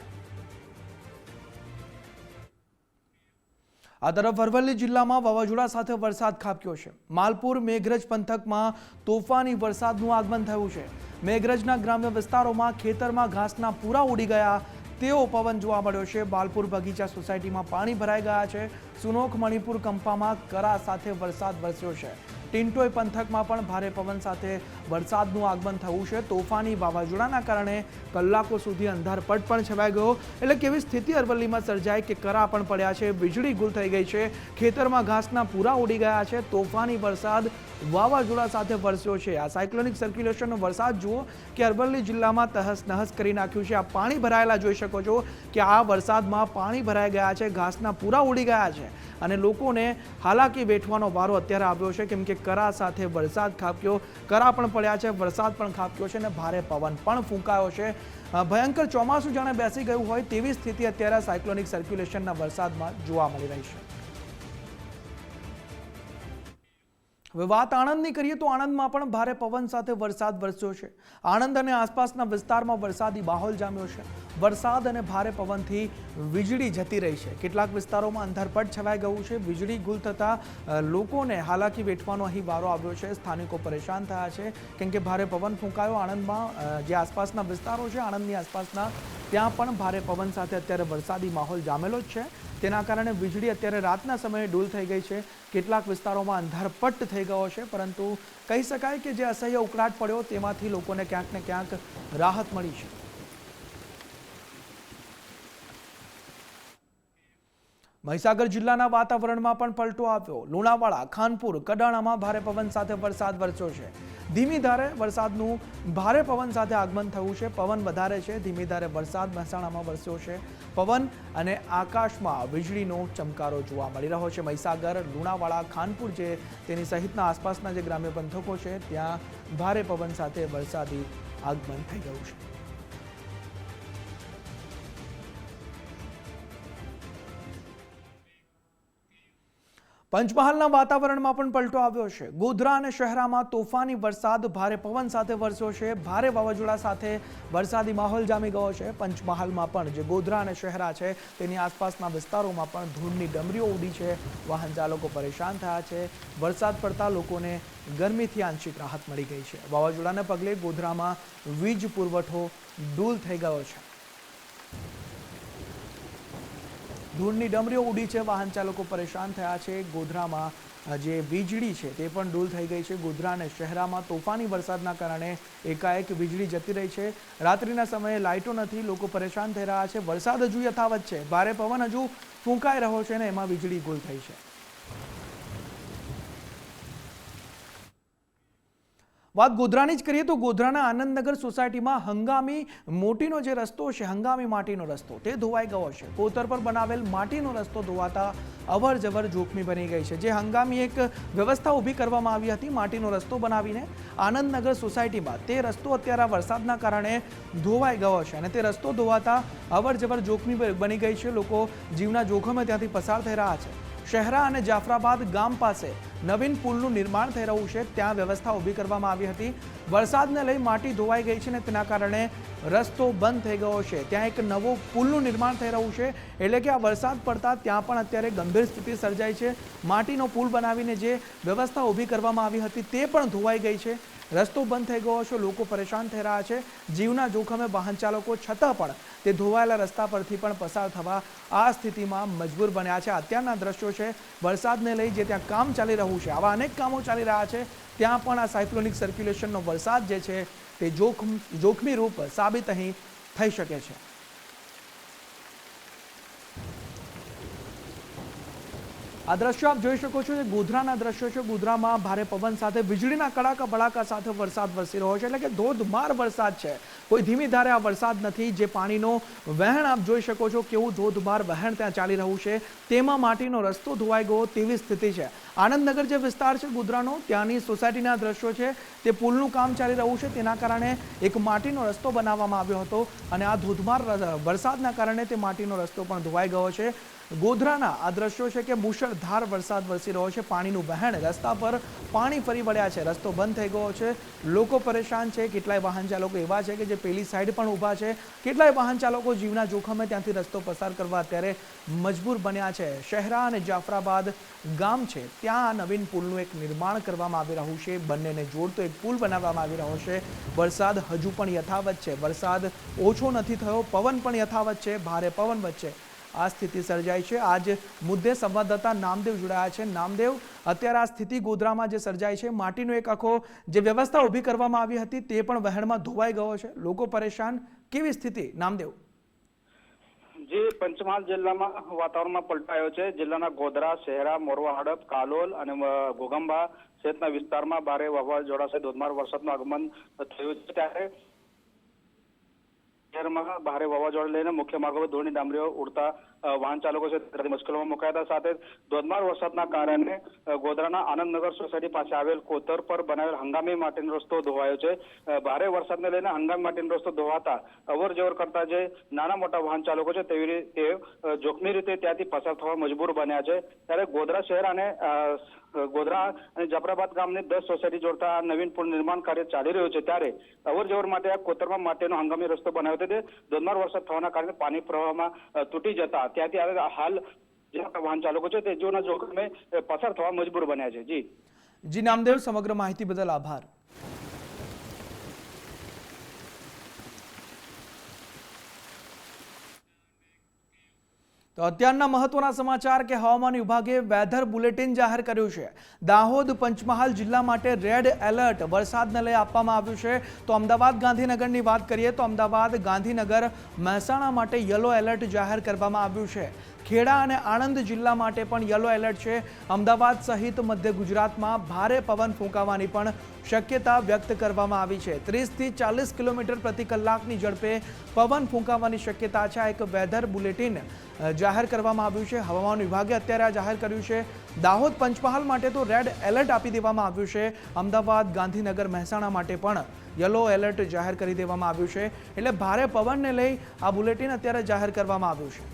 આ તરફ અરવલ્લી જિલ્લામાં વાવાઝોડા સાથે વરસાદ ખાબક્યો છે। માલપુર મેઘરજ પંથકમાં તોફાની વરસાદનું આગમન થયું છે। મેઘરજના ગ્રામ્ય વિસ્તારોમાં ખેતરમાં ઘાસના પૂરા ઉડી ગયા તેવો પવન જોવા મળ્યો છે। બાલપુર બગીચા સોસાયટીમાં પાણી ભરાઈ ગયા છે। સુનોખ મણિપુર કંપામાં કરા સાથે વરસાદ વરસ્યો છે। ટિન્ટોય પંથકમાં પણ ભારે પવન સાથે વરસાદનું આગમન થયું છે। તોફાની વાવાઝોડાના કારણે કલાકો સુધી અંધારપટ પણ છવાઈ ગયો। એટલે કેવી સ્થિતિ અરવલ્લીમાં સર્જાઈ કે કરા પણ પડ્યા છે, વીજળી ગુલ થઈ ગઈ છે, ખેતરમાં ઘાસના પૂરા ઉડી ગયા છે। તોફાની વરસાદ વાવાઝોડા સાથે વરસ્યો છે। આ સાયક્લોનિક સર્ક્યુલેશનનો વરસાદ જુઓ કે અરવલ્લી જિલ્લામાં તહસ નહસ કરી નાખ્યું છે। આ પાણી ભરાયેલા જોઈ શકો છો કે આ વરસાદમાં પાણી ભરાઈ ગયા છે, ઘાસના પૂરા ઉડી ગયા છે અને લોકોને હાલાકી વેઠવાનો વારો અત્યારે આવ્યો છે, કેમ કે કરા સાથે વરસાદ ખાબક્યો, કરા પણ પડ્યા છે, વરસાદ પણ ખાબક્યો છે અને ભારે પવન પણ ફૂંકાયો છે। ભયંકર ચોમાસું જાણે બેસી ગયું હોય તેવી સ્થિતિ અત્યારે સાયક્લોનિક સર્ક્યુલેશનના વરસાદમાં જોવા મળી રહી છે। હવે વાત આણંદની કરીએ તો આણંદમાં પણ ભારે પવન સાથે વરસાદ વરસ્યો છે। આણંદ અને આસપાસના વિસ્તારમાં વરસાદી માહોલ જામ્યો છે। વરસાદ અને ભારે પવનથી વીજળી જતી રહી છે। કેટલાક વિસ્તારોમાં અંધારપટ છવાઈ ગયું છે। વીજળી ગુલ થતાં લોકોને હાલાકી વેઠવાનો અહીં વારો આવ્યો છે। સ્થાનિકો પરેશાન થયા છે કેમ કે ભારે પવન ફૂંકાયો। આણંદમાં જે આસપાસના વિસ્તારો છે, આણંદની આસપાસના, ત્યાં પણ ભારે પવન સાથે અત્યારે વરસાદી માહોલ જામેલો જ છે। તેના કારણે વીજળી અત્યારે રાતના સમયે ડૂલ થઈ ગઈ છે। કેટલાક વિસ્તારોમાં અંધારપટ થઈ ગયો છે, પરંતુ કહી શકાય કે જે અસહ્ય ઉકળાટ પડ્યો તેમાંથી લોકોને ક્યાંક ને ક્યાંક રાહત મળી છે। મહીસાગર જિલ્લાના વાતાવરણમાં પણ પલટો આવ્યો। લુણાવાડા, ખાનપુર, કડાણામાં ભારે પવન સાથે વરસાદ વરસ્યો છે। ધીમી ધારે વરસાદનું ભારે પવન સાથે આગમન થયું છે। પવન વધારે છે, ધીમી ધારે વરસાદ મહેસાણામાં વરસ્યો છે। પવન અને આકાશમાં વીજળીનો ચમકારો જોવા મળી રહ્યો છે। મહીસાગર, લુણાવાડા, ખાનપુર જે તેની સહિતના આસપાસના જે ગ્રામ્ય પંથકો છે ત્યાં ભારે પવન સાથે વરસાદી આગમન થઈ ગયું છે। પંચમહાલના વાતાવરણમાં પણ પલટો આવ્યો છે। ગોધરા અને શહેરામાં તોફાની વરસાદ ભારે પવન સાથે વરસ્યો છે। ભારે વાવાઝોડા સાથે વરસાદી માહોલ જામી ગયો છે। પંચમહાલમાં પણ જે ગોધરા અને શહેરા છે તેની આસપાસના વિસ્તારોમાં પણ ધૂળની ડમરીઓ ઉડી છે। વાહન ચાલકો પરેશાન થયા છે। વરસાદ પડતા લોકોને ગરમીથી આંશિક રાહત મળી ગઈ છે। વાવાઝોડાને પગલે ગોધરામાં વીજ પુરવઠો ડૂલ થઈ ગયો છે। ધૂળની ડમરીઓ ઉડી છે, વાહન ચાલકો પરેશાન થયા છે। ગોધરામાં જે વીજળી છે તે પણ ડૂલ થઈ ગઈ છે। ગોધરા અને શહેરામાં તોફાની વરસાદના કારણે એકાએક વીજળી જતી રહી છે। રાત્રિના સમયે લાઇટો નથી, લોકો પરેશાન થઈ રહ્યા છે। વરસાદ હજુ યથાવત છે, ભારે પવન હજુ ફૂંકાઈ રહ્યો છે અને એમાં વીજળી ગુલ થઈ છે। વાત ગોધરાની જ કરીએ તો ગોધરાના આનંદનગર સોસાયટીમાં હંગામી મોટીનો જે રસ્તો છે, હંગામી માટીનો રસ્તો, તે ધોવાઈ ગયો છે। કોતર પર બનાવેલ માટીનો રસ્તો ધોવાતા અવર જવર જોખમી બની ગઈ છે। જે હંગામી એક વ્યવસ્થા ઊભી કરવામાં આવી હતી માટીનો રસ્તો બનાવીને આનંદનગર સોસાયટીમાં, તે રસ્તો અત્યારે વરસાદના કારણે ધોવાઈ ગયો છે અને તે રસ્તો ધોવાતા અવર જવર જોખમી બની ગઈ છે। લોકો જીવના જોખમે ત્યાંથી પસાર થઈ રહ્યા છે। શહેરા અને જાફરાબાદ ગામ પાસે નવીન પુલનું નિર્માણ થઈ રહ્યું છે, ત્યાં વ્યવસ્થા ઊભી કરવામાં આવી હતી। વરસાદને લઈ માટી ધોવાઈ ગઈ છે અને તેના કારણે રસ્તો બંધ થઈ ગયો છે। ત્યાં એક નવો પુલનું નિર્માણ થઈ રહ્યું છે, એટલે કે આ વરસાદ પડતા ત્યાં પણ અત્યારે ગંભીર સ્થિતિ સર્જાઈ છે। માટીનો પુલ બનાવીને જે વ્યવસ્થા ઊભી કરવામાં આવી હતી તે પણ ધોવાઈ ગઈ છે। રસ્તો બંધ થઈ ગયો છે, લોકો પરેશાન થઈ રહ્યા છે। જીવના જોખમે વાહન ચાલકો છતાં પણ તે ધોવાયેલા રસ્તા પરથી પણ પસાર થવા આ સ્થિતિમાં મજબૂર બન્યા છે। અત્યારના દ્રશ્યો છે વરસાદને લઈ જે ત્યાં કામ ચાલી રહ્યું છે, આવા અનેક કામો ચાલી રહ્યા છે, ત્યાં પણ આ સાયક્લોનિક સર્ક્યુલેશનનો વરસાદ જે છે તે જોખમી રૂપ સાબિત અહીં થઈ શકે છે। આ દ્રશ્યો આપ જોઈ શકો છો, ગોધરાના દ્રશ્યો છે। ગોધરામાં ભારે પવન સાથે વીજળીના કડાકા ભડાકા સાથે વરસાદ વરસી રહ્યો છે, એટલે કે ધોધમાર વરસાદ છે। કોઈ ધીમી ધારે આ વરસાદ નથી। જે પાણીનો વહેણ આપ જોઈ શકો છો, કેવું ધોધમાર વહેણ ત્યાં ચાલી રહ્યું છે, તેમાં માટીનો રસ્તો ધોવાઈ ગયો તેવી સ્થિતિ છે। આનંદનગર જે વિસ્તાર છે ગોધરાનો, ત્યાંની સોસાયટીના દ્રશ્યો છે, તે પુલનું કામ ચાલી રહ્યું છે, તેના કારણે એક માટીનો રસ્તો બનાવવામાં આવ્યો હતો અને આ ધોધમાર વરસાદના કારણે તે માટીનો રસ્તો પણ ધોવાઈ ગયો છે। ગોધરાના આ દ્રશ્યો છે કે મુશળધાર વરસાદ વરસી રહ્યો છે, પાણીનું વહેણ, રસ્તા પર પાણી ફરી વળ્યા છે, રસ્તો બંધ થઈ ગયો છે, લોકો પરેશાન છે, કેટલાય વાહન ચાલકો એવા છે કે જે પેલી સાઈડ પણ ઊભા છે, કેટલાય વાહન ચાલકો જીવના જોખમે ત્યાંથી રસ્તો પસાર કરવા અત્યારે મજબૂર બન્યા છે। શહેરા અને જાફરાબાદ ગામ છે ત્યાં નવીન પુલનું એક નિર્માણ કરવામાં આવી રહ્યું છે, બંનેને જોડતો એક પુલ બનાવવામાં આવી રહ્યો છે। વરસાદ હજુ પણ યથાવત છે, વરસાદ ઓછો નથી થયો, પવન પણ યથાવત છે, ભારે પવન વચ્ચે આ સ્થિતિ સર્જાઈ છે। આજ મુદ્દે સંવાદદાતા નામદેવ જોડાયા છે। નામદેવ, અત્યારે આ સ્થિતિ ગોધરામાં જે સર્જાઈ છે, માટીનો એક આખો જે વ્યવસ્થા ઊભી કરવામાં આવી હતી તે પણ વહેણમાં ધોવાઈ ગયો છે, લોકો પરેશાન, કેવી સ્થિતિ નામદેવ? જે પંચમહાલ જિલ્લામાં વાતાવરણમાં પલટાયો છે। જિલ્લાના ગોધરા, શહેરા, મોરવા હડપ, કાલોલ અને ઘોગંબા સહિતના વિસ્તારમાં ભારે વાવાઝોડા સાથે ધોધમાર વરસાદનું આગમન થયું છે। ત્યારે શહેરમાં ભારે વાવાઝોડા લઈને મુખ્ય માર્ગો પર ધૂળની ડામરીઓ ઉડતા વાહન ચાલકો છે તે મુશ્કેલીમાં મુકાયા હતા। સાથે ધોધમાર વરસાદના કારણે ગોધરાના આનંદનગર સોસાયટી પાસે આવેલ કોતર પર બનાવેલ હંગામી માટીનો રસ્તો ધોવાયો છે। ભારે વરસાદને લઈને હંગામી માટીનો રસ્તો ધોવાતા અવર જવર કરતા જે નાના મોટા વાહન ચાલકો છે તેવી રીતે જોખમી રીતે ત્યાંથી પસાર થવા મજબૂર બન્યા છે। ત્યારે ગોધરા શહેર અને ગોધરા અને જાફરાબાદ ગામની 10 સોસાયટી જોડતા નવીન પુલ નિર્માણ કાર્ય ચાલી રહ્યું છે। ત્યારે અવર જવર માટે આ કોતરમાં માટેનો હંગામી રસ્તો બનાવ્યો હતો, તે ધોધમાર વરસાદ થવાના કારણે પાણી પ્રવાહમાં તૂટી જતા ત્યાંથી હવે હાલ જે વાહન ચાલકો છે તે જીવના જોખમે પસાર થવા મજબૂર બન્યા છે। જી નામદેવ, સમગ્ર માહિતી બદલ આભાર। તો અત્યારના મહત્વના સમાચાર કે હવામાન વિભાગે વેધર બુલેટિન જાહેર કર્યું છે। દાહોદ, પંચમહાલ જિલ્લા માટે રેડ એલર્ટ વરસાદને લઈ આપવામાં આવ્યું છે। તો અમદાવાદ, ગાંધીનગરની વાત કરીએ તો અમદાવાદ, ગાંધીનગર, મહેસાણા માટે યલો એલર્ટ જાહેર કરવામાં આવ્યું છે। ખેડા અને આણંદ જિલ્લા માટે પણ યલો એલર્ટ છે। અમદાવાદ સહિત મધ્ય ગુજરાતમાં ભારે પવન ફૂંકાવાની પણ શક્યતા વ્યક્ત કરવામાં આવી છે। 30 થી 40 કિલોમીટર પ્રતિ કલાકની ઝડપે પવન ફૂંકાવાની શક્યતા છે। આ એક વેધર બુલેટિન જાહેર કરવામાં આવ્યું છે। હવામાન વિભાગે અત્યારે આ જાહેર કર્યું છે। દાહોદ, પંચમહાલ માટે તો રેડ એલર્ટ આપી દેવામાં આવ્યું છે। અમદાવાદ, ગાંધીનગર, મહેસાણા માટે પણ યલો એલર્ટ જાહેર કરી દેવામાં આવ્યું છે। એટલે ભારે પવનને લઈ આ બુલેટિન અત્યારે જાહેર કરવામાં આવ્યું છે।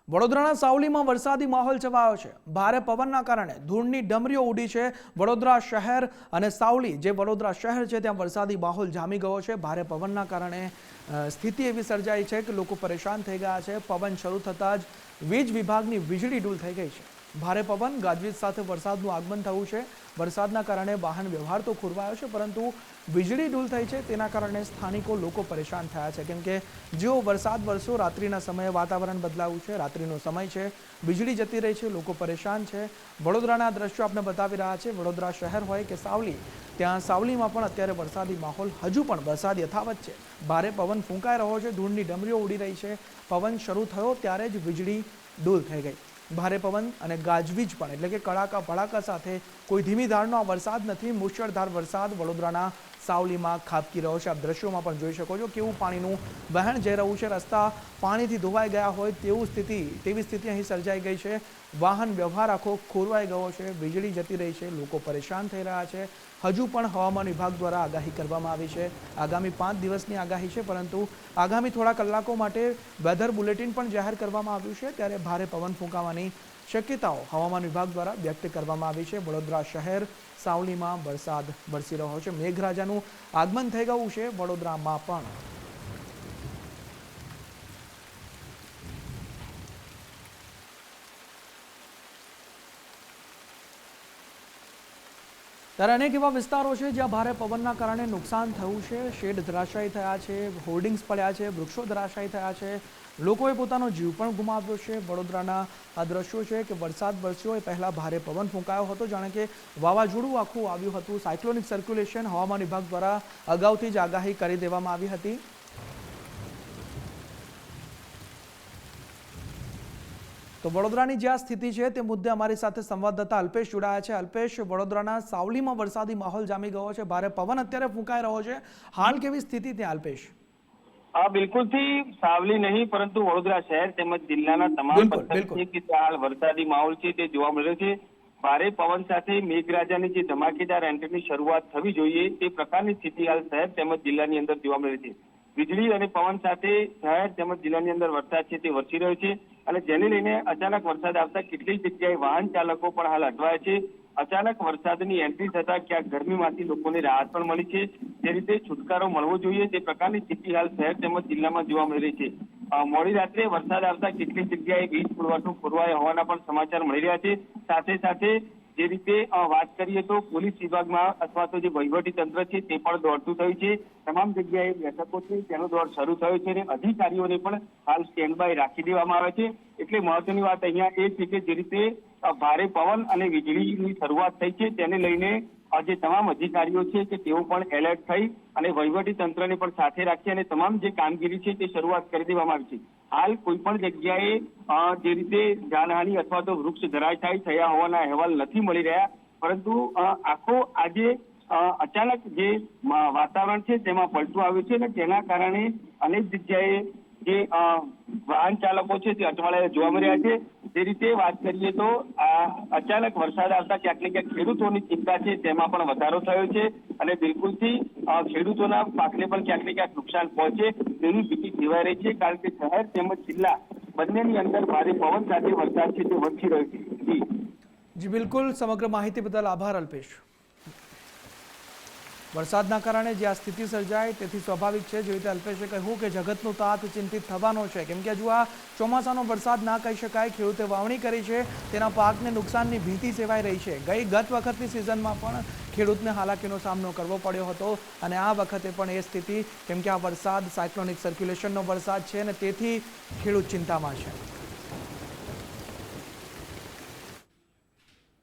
વડોદરાના સાવલીમાં વરસાદી માહોલ છવાયો છે। ભારે પવનના કારણે ધૂળની ડમરીઓ ઉડી છે। વડોદરા શહેર અને સાવલી જે વડોદરા શહેર છે ત્યાં વરસાદી માહોલ જામી ગયો છે। ભારે પવનના કારણે સ્થિતિ એવી સર્જાઈ છે કે લોકો પરેશાન થઈ ગયા છે। પવન શરૂ થતાં જ વીજ વિભાગની વીજળી ડૂલ થઈ ગઈ છે। ભારે પવન, ગાજવીજ સાથે વરસાદનું આગમન થયું છે। વરસાદના કારણે વાહન વ્યવહાર તો ખોરવાયો છે, પરંતુ વીજળી ડૂલ થઈ છે તેના કારણે સ્થાનિકો લોકો પરેશાન થયા છે। કેમ કે જેવો વરસાદ વરસ્યો, રાત્રિના સમયે વાતાવરણ બદલાયું છે, રાત્રિનો સમય છે, વીજળી જતી રહી છે, લોકો પરેશાન છે। વડોદરાના દ્રશ્યો આપણે બતાવી રહ્યા છે। વડોદરા શહેર હોય કે સાવલી, ત્યાં સાવલીમાં પણ અત્યારે વરસાદી માહોલ હજુ પણ વરસાદ યથાવત છે। ભારે પવન ફૂંકાઈ રહ્યો છે, ધૂળની ડમરીઓ ઉડી રહી છે। પવન શરૂ થયો ત્યારે જ વીજળી ડૂલ થઈ ગઈ। ભારે પવન અને ગાજવીજ પણ એટલે કે કડાકા ભડાકા સાથે કોઈ ધીમી ધારનો આ વરસાદ નથી, મુશળધાર વરસાદ વડોદરાના સાવલીમાં ખાબકી રહ્યો છે। આપ દ્રશ્યોમાં પણ જોઈ શકો છો કેવું પાણીનું વહેણ જઈ રહ્યું છે। રસ્તા પાણીથી ધોવાઈ ગયા હોય તેવી સ્થિતિ અહીં સર્જાઈ ગઈ છે। વાહન વ્યવહાર આખો ખોરવાઈ ગયો છે, વીજળી જતી રહી છે, લોકો પરેશાન થઈ રહ્યા છે। હજુ પણ હવામાન વિભાગ દ્વારા આગાહી કરવામાં આવી છે। આગામી 5 દિવસની આગાહી છે, પરંતુ આગામી થોડા કલાકો માટે વેધર બુલેટિન પણ જાહેર કરવામાં આવ્યું છે। ત્યારે ભારે પવન ફૂંકાવાની શક્યતાઓ હવામાન વિભાગ દ્વારા વ્યક્ત કરવામાં આવી છે। વડોદરા શહેર, સાવલીમાં વરસાદ વરસી રહ્યો છે। મેઘરાજાનું આગમન થઈ ગયું છે વડોદરામાં પણ। ત્યારે અનેક એવા વિસ્તારો છે જ્યાં ભારે પવનના કારણે નુકસાન થયું છે। શેડ ધરાશાયી થયા છે, હોર્ડિંગ્સ પડ્યા છે, વૃક્ષો ધરાશાયી થયા છે, લોકોએ પોતાનો જીવ પણ ગુમાવ્યો છે। વડોદરાના આ દ્રશ્યો છે કે વરસાદ વરસ્યો એ પહેલાં ભારે પવન ફૂંકાયો હતો, જાણે કે વાવાઝોડું આખું આવ્યું હતું। સાયક્લોનિક સર્ક્યુલેશન હવામાન વિભાગ દ્વારા અગાઉથી જ આગાહી કરી દેવામાં આવી હતી। તો વડોદરાની જે આ સ્થિતિ છે તે મુદ્દે અમારી સાથે સંવાદદાતા અલ્પેશ જોડાયા છે। અલ્પેશ, વડોદરાના સાવલીમાં વરસાદી માહોલ જામી ગયો છે, ભારે પવન અત્યારે ફૂંકાઈ રહ્યો છે, હાલ કેવી સ્થિતિ ત્યાં અલ્પેશ? બિલકુલથી સાવલી નહીં પરંતુ વડોદરા શહેર તેમજ જિલ્લાના તમામ પંથક છે કે હાલ વરસાદી માહોલ છે તે જોવા મળ્યો છે। ભારે પવન સાથે મેઘરાજાની જે ધમાકેદાર એન્ટ્રીની શરૂઆત થવી જોઈએ તે પ્રકારની સ્થિતિ હાલ શહેર તેમજ જિલ્લાની અંદર જોવા મળી છે। વીજળી અને પવન સાથે શહેર તેમજ જિલ્લાની અંદર વરસાદ છે તે વરસી રહ્યો છે અને જેને લઈને અચાનક વરસાદ આવતા કેટલીક જગ્યાએ વાહન ચાલકો પણ હાલ અટવાયા છે. અચાનક વરસાદની એન્ટ્રી થતા ક્યાંક ગરમીમાંથી લોકોને રાહત પણ મળી છે. જે રીતે છુટકારો મળવો જોઈએ તે પ્રકારની સ્થિતિ હાલ શહેર તેમજ જિલ્લામાં જોવા મળી રહી છે. મોડી રાત્રે વરસાદ આવતા કેટલીક જગ્યાએ વીજ પુરવઠો ખોરવાયો હોવાના પણ સમાચાર મળી રહ્યા છે. સાથે સાથે જે રીતે વાત કરીએ તો પોલીસ વિભાગમાં અથવા તો જે વહીવટી તંત્ર છે તે પણ દોડતું થયું છે. તમામ જગ્યાએ બેઠકો છે તેનો દોડ શરૂ થયો છે અને અધિકારીઓને પણ હાલ સ્ટેન્ડ બાય રાખી દેવામાં આવે છે. એટલે મહત્વની વાત અહીંયા એ છે કે જે રીતે ભારે પવન અને વીજળીની શરૂઆત થઈ છે તેને લઈને જે તમામ અધિકારીઓ છે કે તેઓ પણ એલર્ટ થઈ અને વહીવટી તંત્રને પણ સાથે રાખી અને તમામ જે કામગીરી છે તે શરૂઆત કરી દેવામાં આવી છે. હાલ કોઈ પણ જગ્યાએ જે રીતે જાનહાનિ અથવા તો વૃક્ષ ધરાશાયી થયા હોવાના અહેવાલ નથી મળી રહ્યા, પરંતુ આખો આજે અચાનક જે વાતાવરણ છે તેમાં પલટો આવ્યો છે અને તેના કારણે અનેક જગ્યાએ જે વાહન ચાલકો છે તે અટવાયેલા જોવા મળી રહ્યા છે. જે રીતે વાત કરીએ તો અચાનક વરસાદ આવતા ક્યાંક ને ક્યાંક ખેડૂતોની ચિંતા છે તેમાં પણ વધારો થયો છે અને બિલકુલથી ખેડૂતોના પાકને પણ ક્યાંક ને ક્યાંક નુકસાન પહોંચે તેની ભીતિ સેવાઈ રહી છે. કારણ કે શહેર તેમજ જિલ્લા બંનેની અંદર ભારે પવન સાથે વરસાદ છે તે વરસી રહ્યો છે. જી બિલકુલ, સમગ્ર માહિતી બદલ આભાર અલ્પેશ. વરસાદના કારણે જે આ સ્થિતિ સર્જાય તેથી સ્વાભાવિક છે, જેવી રીતે અલ્પેશે કહ્યું કે જગતનો તાત ચિંતિત થવાનો છે, કેમ કે જો આ ચોમાસાનો વરસાદ ના કહી શકાય. ખેડૂતે વાવણી કરી છે, તેના પાકને નુકસાનની ભીતિ સેવાઈ રહી છે. ગત વખતની સિઝનમાં પણ ખેડૂતને હાલાકીનો સામનો કરવો પડ્યો હતો અને આ વખતે પણ એ સ્થિતિ, કેમ કે આ વરસાદ સાયક્લોનિક સર્ક્યુલેશનનો વરસાદ છે અને તેથી ખેડૂત ચિંતામાં છે.